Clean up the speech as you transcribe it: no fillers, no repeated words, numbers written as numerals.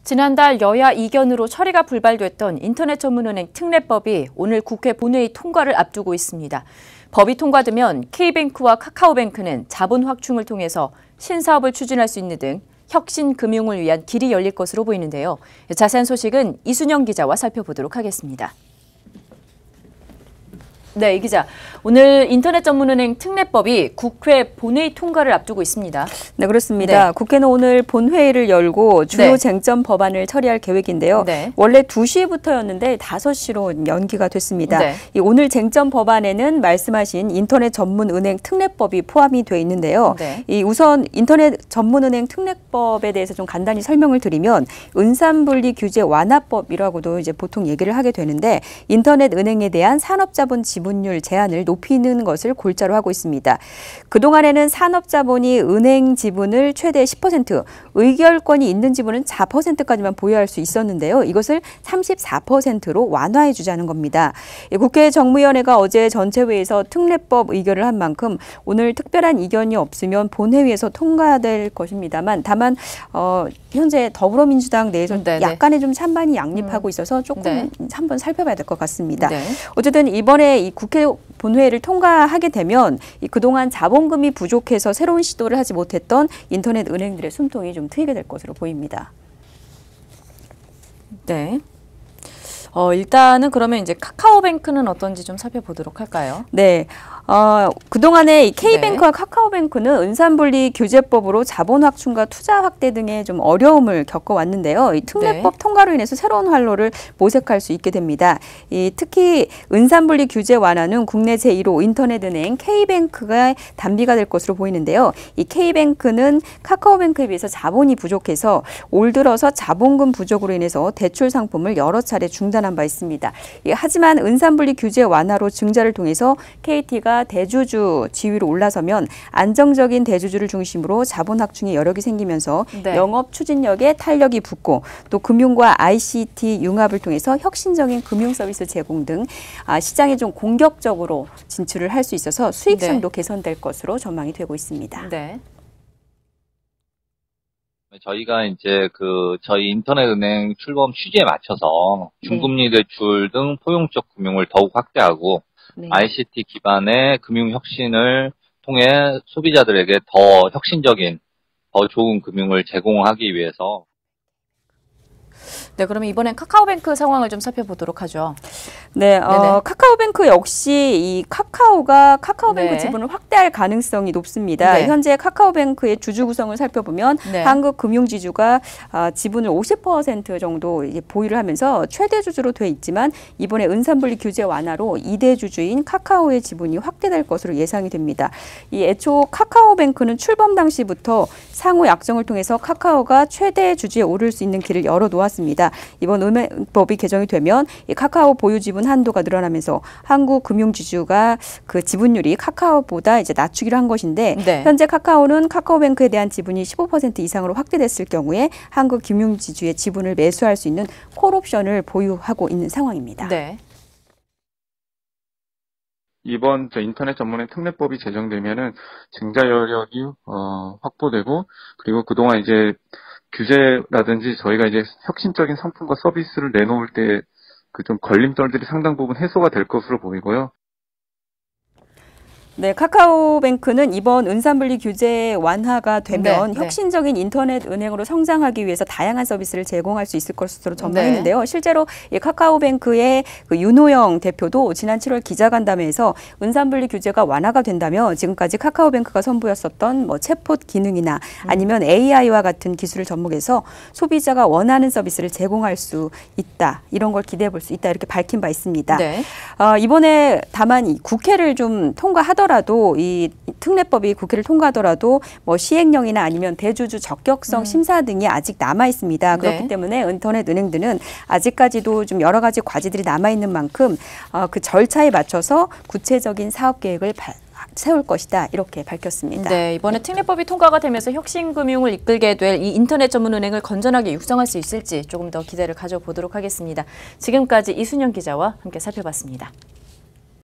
지난달 여야 이견으로 처리가 불발됐던 인터넷 전문은행 특례법이 오늘 국회 본회의 통과를 앞두고 있습니다. 법이 통과되면 K뱅크와 카카오뱅크는 자본 확충을 통해서 신사업을 추진할 수 있는 등 혁신 금융을 위한 길이 열릴 것으로 보이는데요. 자세한 소식은 이순영 기자와 살펴보도록 하겠습니다. 네, 이 기자. 오늘 인터넷 전문은행 특례법이 국회 본회의 통과를 앞두고 있습니다. 네, 그렇습니다. 네. 국회는 오늘 본회의를 열고 주요 네. 쟁점 법안을 처리할 계획인데요. 네. 원래 2시부터였는데 5시로 연기가 됐습니다. 네. 오늘 쟁점 법안에는 말씀하신 인터넷 전문은행 특례법이 포함이 돼 있는데요. 네. 우선 인터넷 전문은행 특례법에 대해서 좀 간단히 설명을 드리면 은산분리 규제 완화법이라고도 이제 보통 얘기를 하게 되는데 인터넷 은행에 대한 산업자본 지분율 제한을 높이는 것을 골자로 하고 있습니다. 그동안에는 산업자본이 은행 지분을 최대 10%, 의결권이 있는 지분은 4%까지만 보유할 수 있었는데요. 이것을 34%로 완화해 주자는 겁니다. 국회 정무위원회가 어제 전체회의에서 특례법 의결을 한 만큼 오늘 특별한 이견이 없으면 본회의에서 통과될 것입니다만 다만 현재 더불어민주당 내에서 약간의 좀 찬반이 양립하고 있어서 조금 한번 살펴봐야 될 것 같습니다. 네. 어쨌든 이번에 이 국회 본회의를 통과하게 되면 그동안 자본금이 부족해서 새로운 시도를 하지 못했던 인터넷 은행들의 숨통이 좀 트이게 될 것으로 보입니다. 네. 일단은 그러면 이제 카카오뱅크는 어떤지 좀 살펴보도록 할까요? 네. 그동안에 이 K뱅크와 카카오뱅크는 은산분리 규제법으로 자본 확충과 투자 확대 등의 좀 어려움을 겪어왔는데요. 이 특례법 통과로 인해서 새로운 활로를 모색할 수 있게 됩니다. 특히 은산분리 규제 완화는 국내 제1호 인터넷은행 K뱅크가 단비가 될 것으로 보이는데요. 이 K뱅크는 카카오뱅크에 비해서 자본이 부족해서 올 들어서 자본금 부족으로 인해서 대출 상품을 여러 차례 중단한 바 있습니다. 하지만 은산분리 규제 완화로 증자를 통해서 KT가 대주주 지위로 올라서면 안정적인 대주주를 중심으로 자본 확충의 여력이 생기면서 영업 추진력에 탄력이 붙고 또 금융과 ICT 융합을 통해서 혁신적인 금융 서비스 제공 등 시장에 좀 공격적으로 진출을 할 수 있어서 수익성도 개선될 것으로 전망이 되고 있습니다. 네. 저희가 이제 저희 인터넷은행 출범 취지에 맞춰서 중금리 대출 등 포용적 금융을 더욱 확대하고 ICT 기반의 금융 혁신을 통해 소비자들에게 더 혁신적인, 더 좋은 금융을 제공하기 위해서. 네, 그러면 이번엔 카카오뱅크 상황을 좀 살펴보도록 하죠. 네, 카카오뱅크 역시 이 카카오뱅크 지분을 확대할 가능성이 높습니다. 현재 카카오뱅크의 주주 구성을 살펴보면 한국금융지주가 지분을 50% 정도 이제 보유를 하면서 최대 주주로 돼 있지만 이번에 은산분리 규제 완화로 2대 주주인 카카오의 지분이 확대될 것으로 예상이 됩니다. 애초 카카오뱅크는 출범 당시부터 상호 약정을 통해서 카카오가 최대 주주에 오를 수 있는 길을 열어놓았습니다. 이번 은행법이 개정이 되면 이 카카오 보유 지분 한도가 늘어나면서 한국금융지주가 그 지분율이 카카오보다 이제 낮추기로 한 것인데 현재 카카오는 카카오뱅크에 대한 지분이 15% 이상으로 확대됐을 경우에 한국금융지주의 지분을 매수할 수 있는 콜옵션을 보유하고 있는 상황입니다. 네. 이번 인터넷 전문의 특례법이 제정되면은 증자 여력이 확보되고 그리고 그동안 이제 규제라든지 저희가 이제 혁신적인 상품과 서비스를 내놓을 때 좀 걸림돌들이 상당 부분 해소가 될 것으로 보이고요. 네, 카카오뱅크는 이번 은산분리 규제 완화가 되면 혁신적인 인터넷 은행으로 성장하기 위해서 다양한 서비스를 제공할 수 있을 것으로 전망했는데요. 실제로 이 카카오뱅크의 윤호영 대표도 지난 7월 기자간담회에서 은산분리 규제가 완화가 된다면 지금까지 카카오뱅크가 선보였었던 챗봇 기능이나 아니면 AI와 같은 기술을 접목해서 소비자가 원하는 서비스를 제공할 수 있다. 이런 걸 기대해 볼 수 있다. 이렇게 밝힌 바 있습니다. 이번에 다만 이 국회를 좀 통과하더라도 이 특례법이 국회를 통과하더라도 시행령이나 아니면 대주주 적격성 심사 등이 아직 남아 있습니다. 그렇기 때문에 인터넷 은행들은 아직까지도 좀 여러 가지 과제들이 남아 있는 만큼 그 절차에 맞춰서 구체적인 사업 계획을 세울 것이다 이렇게 밝혔습니다. 네, 이번에 특례법이 통과가 되면서 혁신금융을 이끌게 될 이 인터넷 전문은행을 건전하게 육성할 수 있을지 조금 더 기대를 가져보도록 하겠습니다. 지금까지 이순영 기자와 함께 살펴봤습니다.